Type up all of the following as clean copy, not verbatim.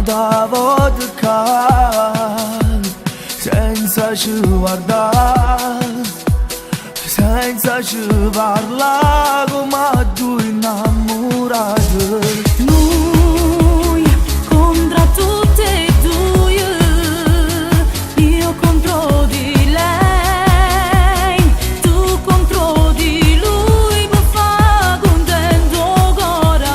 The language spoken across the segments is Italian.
Da vodka senza scivarda, senza scivarla come tu innamorato. Lui contro tutte e due, io contro di lei, tu contro di lui, mi fa contento ancora.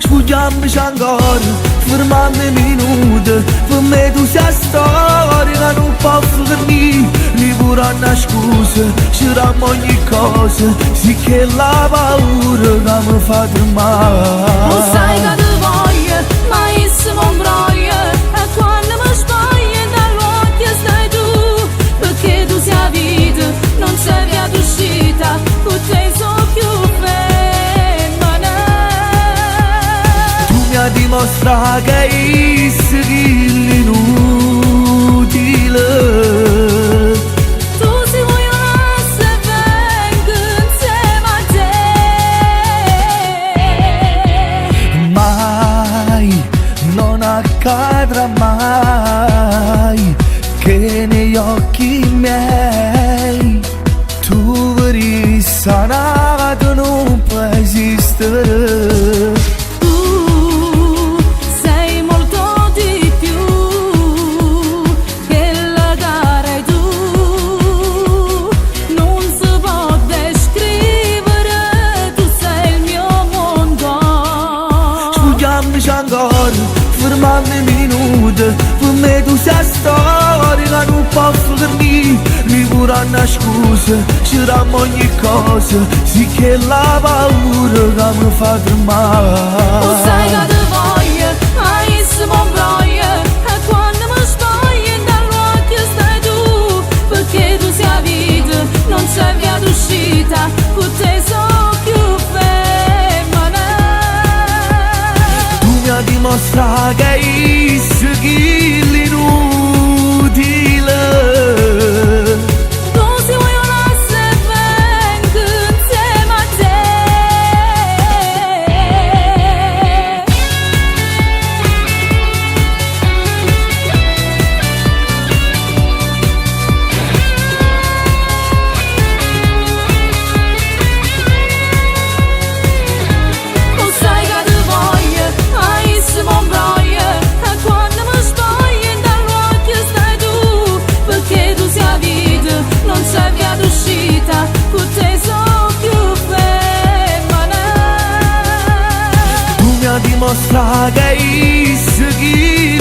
Sfuggiamoci ancora, fermami un minuto, per me tu sei storia che non posso dormire, mi pure una scusa, scegliamo ogni cosa, sì che la paura che mi fa tremare. Lo sai che ti voglio, ma io non broglio, e quando mi sbaglio dall'occhio stai tu, perché tu sei a vita, non sei via d'uscita, con te sono più Dimostra che è inutile. Tu si vogliono se vengo insieme a te. Mai, non accadrà mai che negli occhi miei tu veri sanato non può esistere. Fermami un minuto, per me tu sei storia che non posso dormire, mi pure una scusa, scegliamo ogni cosa, sì che la paura che mi fa tremare. Lo sai che ti voglio, ma io non broglio, e quando mi sbaglio dall'occhio stai tu, perché tu sei a vita, non c'è via d'uscita, con te sono più dimostra che è inutile. Tu si vogliono se vengo insieme a te. Lo sai che ti voglio, ma io non broglio, e quando mi sbaglio dall'occhio stai tu, perché tu sei a vita, non c'è via d'uscita, con te sono più femmina. Tu mi dimostra che è inutile.